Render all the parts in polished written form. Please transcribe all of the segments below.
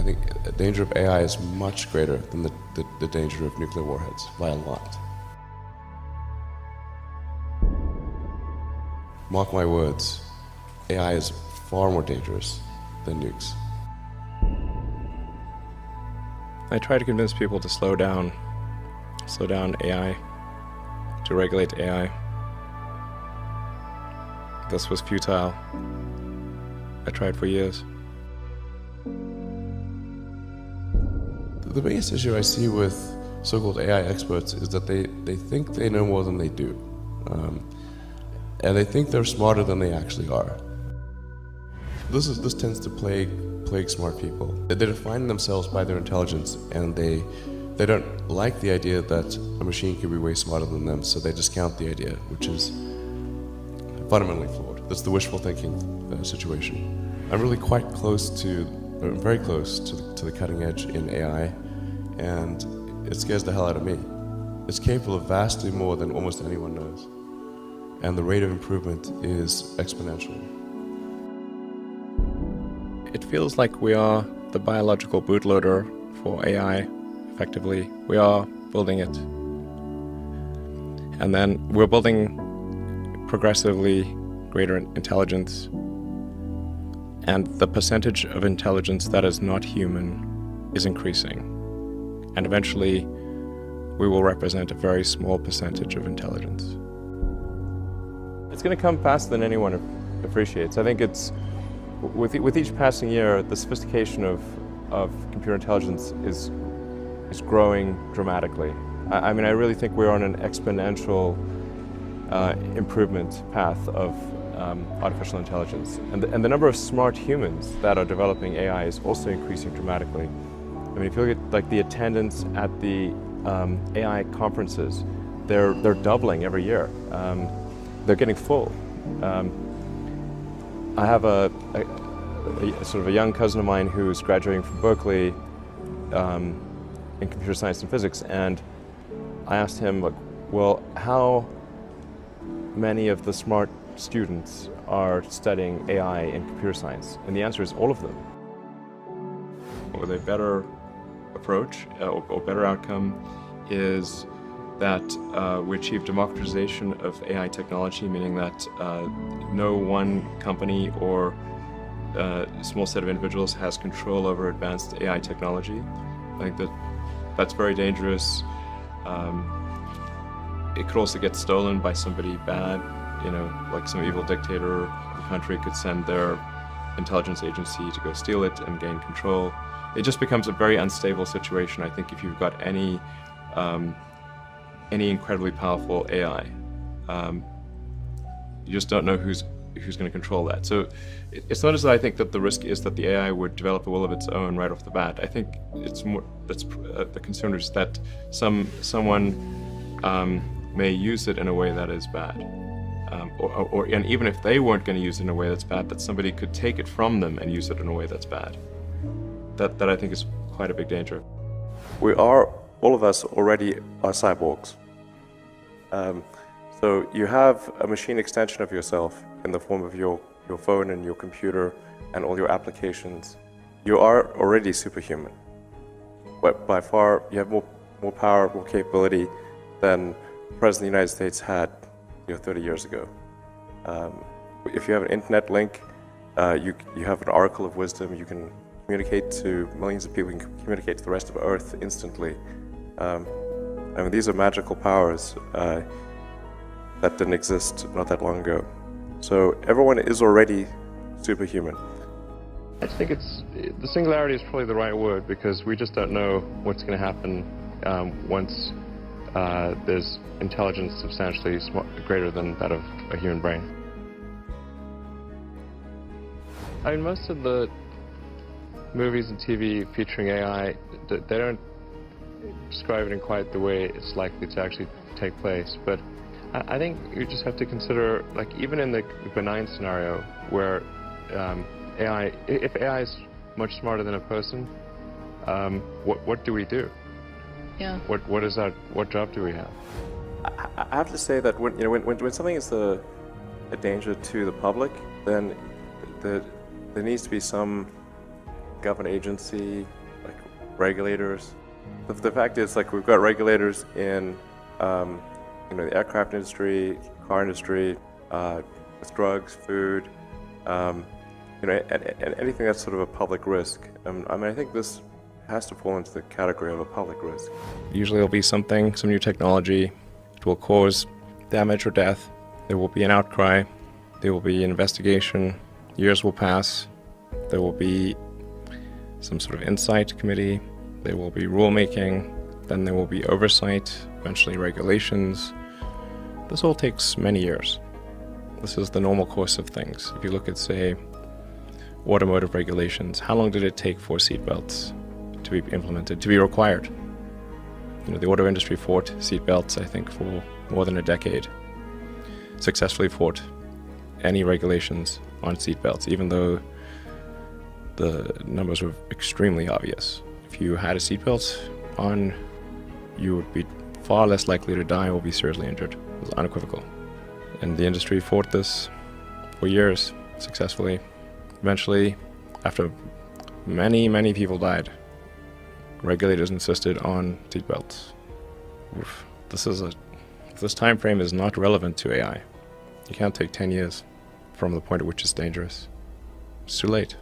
I think the danger of AI is much greater than the danger of nuclear warheads by a lot. Mark my words, AI is far more dangerous than nukes. I try to convince people to slow down AI, to regulate AI. This was futile. I tried for years. The biggest issue I see with so-called AI experts is that they think they know more than they do. And they think they're smarter than they actually are. This tends to plague smart people. They define themselves by their intelligence, and they don't like the idea that a machine could be way smarter than them, so they discount the idea, which is fundamentally flawed. That's the wishful thinking situation. I'm really very close to the cutting edge in AI, and it scares the hell out of me. It's capable of vastly more than almost anyone knows, and the rate of improvement is exponential. It feels like we are the biological bootloader for AI, effectively. We are building it. And then we're building progressively greater intelligence. And the percentage of intelligence that is not human is increasing. And eventually, we will represent a very small percentage of intelligence. It's going to come faster than anyone appreciates. I think it's, with each passing year, the sophistication of computer intelligence is growing dramatically. I mean, I really think we're on an exponential improvement path of artificial intelligence. And the number of smart humans that are developing AI is also increasing dramatically. I mean, if you look at like the attendance at the AI conferences, they're doubling every year. They're getting full. I have a sort of a young cousin of mine who's graduating from Berkeley in computer science and physics, and I asked him, like, well, how many of the smart students are studying AI and computer science? And the answer is all of them. With a better approach or better outcome is that we achieve democratization of AI technology, meaning that no one company or a small set of individuals has control over advanced AI technology. I think that's very dangerous. It could also get stolen by somebody bad, like some evil dictator of a country could send their intelligence agency to go steal it and gain control. It just becomes a very unstable situation, I think, if you've got any incredibly powerful AI. You just don't know who's going to control that. So it's not as though I think that the risk is that the AI would develop a will of its own right off the bat. I think it's more that's the concern is that someone may use it in a way that is bad, and even if they weren't going to use it in a way that's bad, that somebody could take it from them and use it in a way that's bad. That I think is quite a big danger. All of us already are cyborgs. So you have a machine extension of yourself in the form of your phone and your computer and all your applications. You are already superhuman. But by far, you have more power, more capability than the President of the United States had 30 years ago. If you have an internet link, you have an oracle of wisdom. You can communicate to millions of people. You can communicate to the rest of Earth instantly. I mean, these are magical powers that didn't exist not that long ago. So everyone is already superhuman. I think the singularity is probably the right word, because we just don't know what's going to happen once there's intelligence substantially greater than that of a human brain. I mean, most of the movies and TV featuring AI, they don't describe it in quite the way it's likely to actually take place. But I think you just have to consider, like, even in the benign scenario where if AI is much smarter than a person, what do we do? Yeah. What job do we have? I have to say that when something is a danger to the public, then there needs to be some government agency, like regulators. The fact is, like, we've got regulators in, the aircraft industry, car industry, with drugs, food, and anything that's sort of a public risk. I think this has to fall into the category of a public risk. Usually there'll be some new technology. It will cause damage or death. There will be an outcry. There will be an investigation. Years will pass. There will be some sort of insight committee. There will be rulemaking. Then there will be oversight, eventually regulations. This all takes many years. This is the normal course of things. If you look at, say, automotive regulations, how long did it take for seatbelts to be implemented, to be required? The auto industry fought seatbelts, I think, for more than a decade. Successfully fought any regulations on seatbelts, even though the numbers were extremely obvious. If you had a seatbelt on, you would be far less likely to die or be seriously injured. It was unequivocal. And the industry fought this for years, successfully. Eventually, after many, many people died, regulators insisted on seatbelts. This time frame is not relevant to AI. You can't take 10 years from the point at which it's dangerous. It's too late.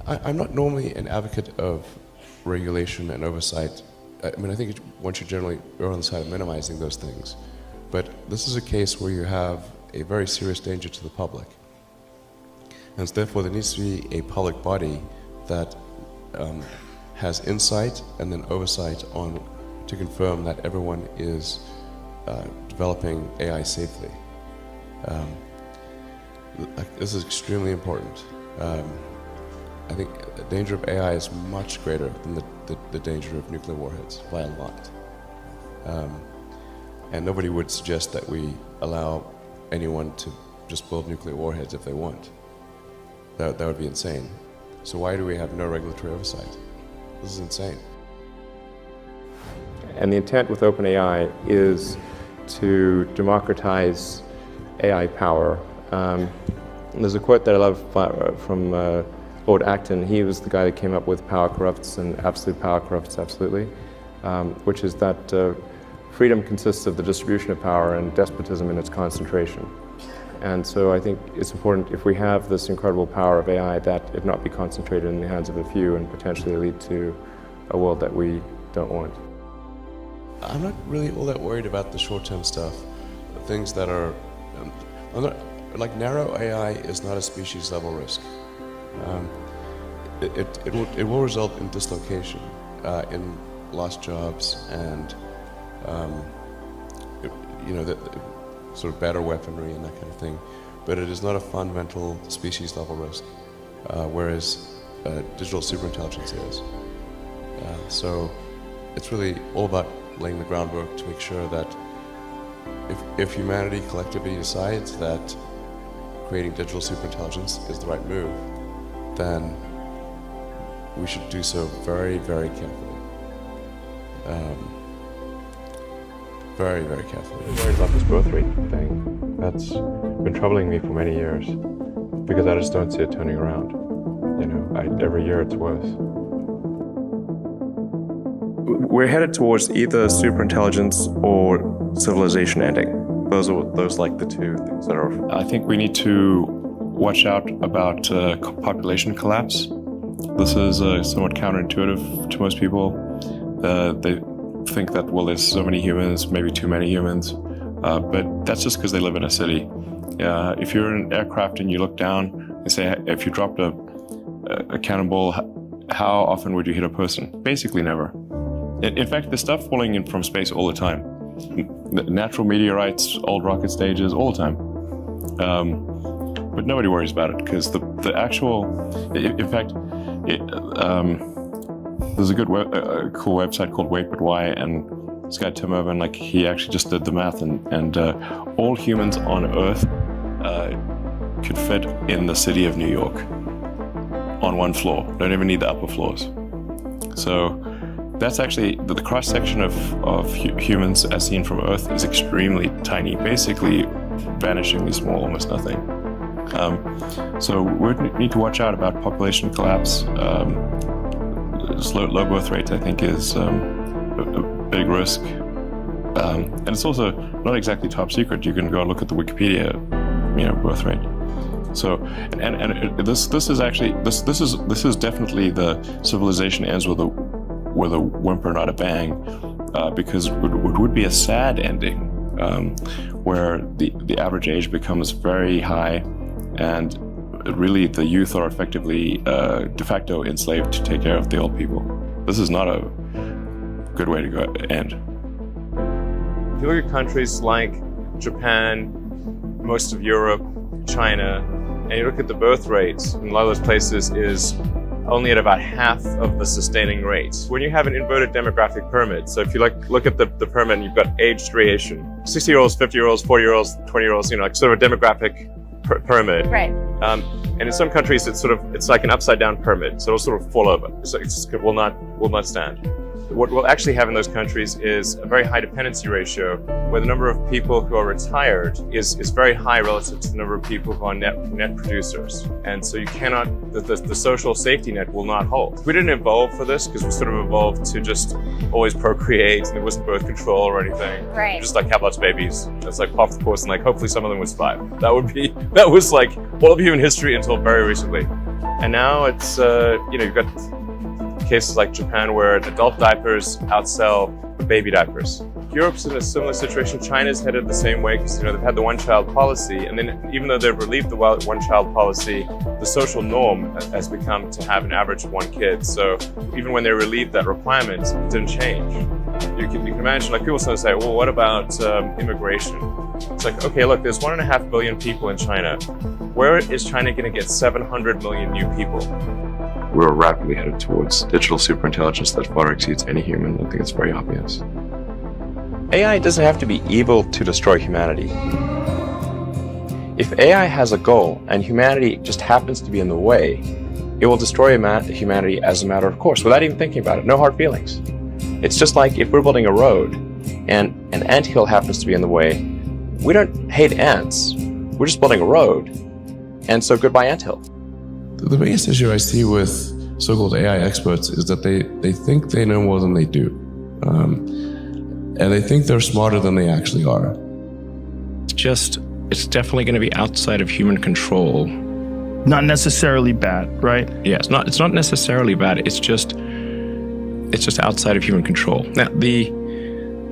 I'm not normally an advocate of regulation and oversight. I think one should generally err on the side of minimizing those things. But this is a case where you have a very serious danger to the public. And so therefore there needs to be a public body that has insight and then oversight to confirm that everyone is developing AI safely. This is extremely important. I think the danger of AI is much greater than the danger of nuclear warheads by a lot. And nobody would suggest that we allow anyone to just build nuclear warheads if they want. That would be insane. So why do we have no regulatory oversight? This is insane. And the intent with OpenAI is to democratize AI power. There's a quote that I love from Lord Acton. He was the guy that came up with power corrupts and absolute power corrupts absolutely, which is that freedom consists of the distribution of power and despotism in its concentration. And so I think it's important, if we have this incredible power of AI, that it not be concentrated in the hands of a few and potentially lead to a world that we don't want. I'm not really all that worried about the short-term stuff. Things that are, like narrow AI is not a species-level risk. It will result in dislocation, in lost jobs, and the sort of better weaponry and that kind of thing. But it is not a fundamental species-level risk, whereas digital superintelligence is. So it's really all about laying the groundwork to make sure that if humanity collectively decides that creating digital superintelligence is the right move, then we should do so very, very carefully. Very, very carefully. I'm worried about this growth rate thing. That's been troubling me for many years because I just don't see it turning around. Every year it's worse. We're headed towards either superintelligence or civilization ending. Those like the two things that are. I think we need to watch out about population collapse. This is somewhat counterintuitive to most people. They think that, well, there's so many humans, maybe too many humans, but that's just because they live in a city. If you're in an aircraft and you look down and say, if you dropped a cannonball, how often would you hit a person? Basically never. In fact, there's stuff falling in from space all the time. Natural meteorites, old rocket stages, all the time. But nobody worries about it because the actual, in fact, there's a good cool website called Wait But Why, and this guy Tim Urban, he actually just did the math, and all humans on Earth could fit in the city of New York on one floor. Don't even need the upper floors. So that's actually the cross section of humans as seen from Earth is extremely tiny, basically vanishingly small, almost nothing. So we need to watch out about population collapse. Low birth rates, I think, is a big risk. And it's also not exactly top secret. You can go look at the Wikipedia, birth rate. So, this is actually this is definitely the civilization ends with a whimper, not a bang, because it would be a sad ending, where the average age becomes very high, and really the youth are effectively de facto enslaved to take care of the old people. This is not a good way to go end. If you look at countries like Japan, most of Europe, China, and you look at the birth rates in a lot of those places is only at about half of the sustaining rate. When you have an inverted demographic pyramid, so if you look at the pyramid and you've got age variation, 60-year-olds, 50-year-olds, 40-year-olds, 20-year-olds, sort of a demographic pyramid. Right. And in some countries, it's like an upside down pyramid, so it'll sort of fall over. It will not stand. What we'll actually have in those countries is a very high dependency ratio, where the number of people who are retired is very high relative to the number of people who are net producers. And so you cannot, the social safety net will not hold. We didn't evolve for this because we sort of evolved to just always procreate, and there wasn't birth control or anything. Right. Just like have lots of babies. That's like half the course, and like hopefully some of them would survive. That was like all of human history until very recently. And now it's, you've got cases like Japan where adult diapers outsell baby diapers. Europe's in a similar situation. China's headed the same way because they've had the one-child policy, and then even though they've relieved the one-child policy, the social norm has become to have an average of one kid. So even when they relieved that requirement, it didn't change. You can imagine, like people sometimes say, well, what about immigration? It's like, okay, look, there's 1.5 billion people in China. Where is China going to get 700 million new people? We're rapidly headed towards digital superintelligence that far exceeds any human. I think it's very obvious. AI doesn't have to be evil to destroy humanity. If AI has a goal and humanity just happens to be in the way, it will destroy humanity as a matter of course, without even thinking about it. No hard feelings. It's just like if we're building a road and an anthill happens to be in the way, we don't hate ants. We're just building a road. And so goodbye anthill. The biggest issue I see with so-called AI experts is that they think they know more than they do. And they think they're smarter than they actually are. It's definitely going to be outside of human control. Not necessarily bad, right? Yeah, it's not necessarily bad. It's just outside of human control. Now, the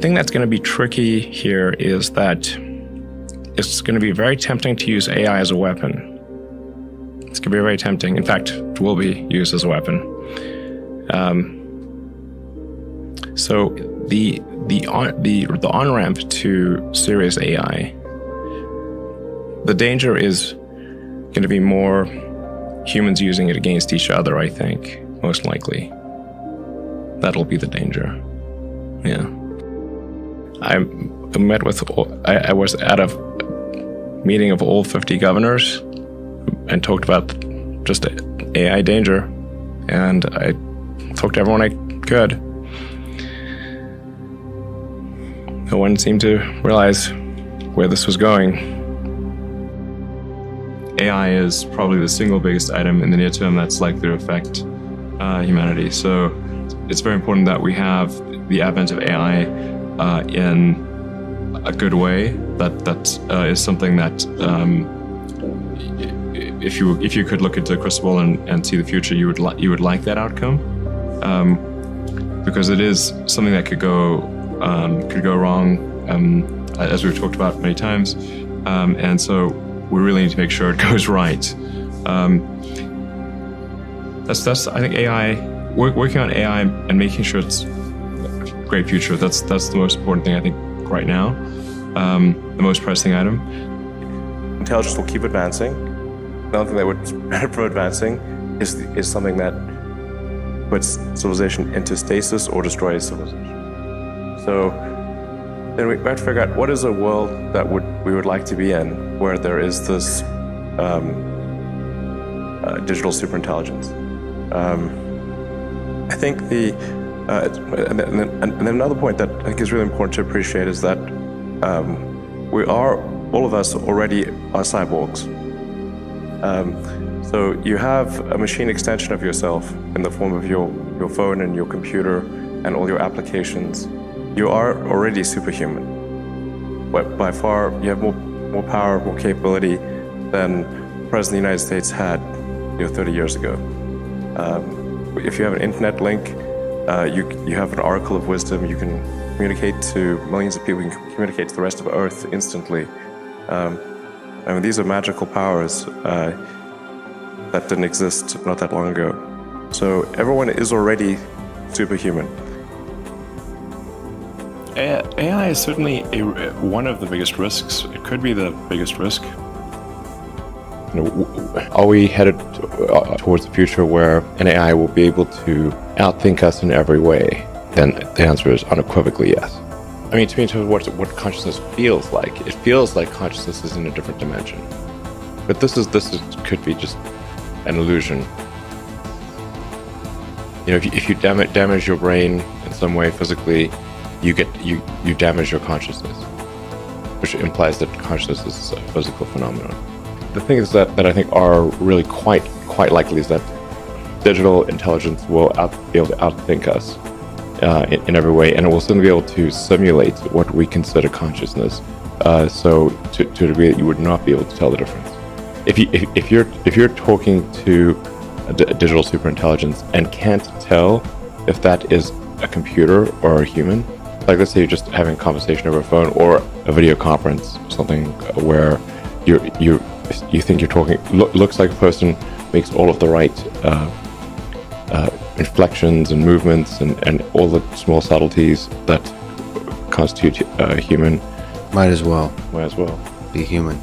thing that's going to be tricky here is that it's going to be very tempting to use AI as a weapon. It's going to be very tempting. In fact, it will be used as a weapon. So the on-ramp to serious AI, the danger is going to be more humans using it against each other, I think, most likely. That'll be the danger. Yeah. I was at a meeting of all 50 governors and talked about just AI danger, and I talked to everyone I could. No one seemed to realize where this was going. AI is probably the single biggest item in the near term that's likely to affect humanity. So it's very important that we have the advent of AI in a good way. That is something that if you could look into a crystal ball and see the future, you would like that outcome, because it is something that could go wrong, as we've talked about many times, and so we really need to make sure it goes right. That's I think AI, working on AI and making sure it's a great future. That's the most important thing I think right now. The most pressing item. Intelligence will keep advancing. Another thing that would prevent from advancing is something that puts civilization into stasis or destroys civilization. So then we have to figure out what is a world that we would like to be in, where there is this digital superintelligence. I think and then another point that I think is really important to appreciate is that all of us already are cyborgs. So you have a machine extension of yourself in the form of your phone and your computer and all your applications. You are already superhuman. But by far, you have more power, more capability than the President of the United States had 30 years ago. If you have an internet link, you have an oracle of wisdom. You can communicate to millions of people. You can communicate to the rest of Earth instantly. I mean, these are magical powers that didn't exist not that long ago. So everyone is already superhuman. AI is certainly one of the biggest risks. It could be the biggest risk. Are we headed towards the future where an AI will be able to outthink us in every way? Then the answer is unequivocally yes. I mean, to me, in terms of what consciousness feels like, it feels like consciousness is in a different dimension. But this could be just an illusion. If you damage your brain in some way physically, you damage your consciousness, which implies that consciousness is a physical phenomenon. The things that I think are really quite likely is that digital intelligence will be able to outthink us in every way, and it will certainly be able to simulate what we consider consciousness. So to a degree that you would not be able to tell the difference. If you're talking to a digital superintelligence and can't tell if that is a computer or a human, like let's say you're just having a conversation over a phone or a video conference, something where you think you're talking, looks like a person, makes all of the right inflections and movements and all the small subtleties that constitute human. Might as well be human.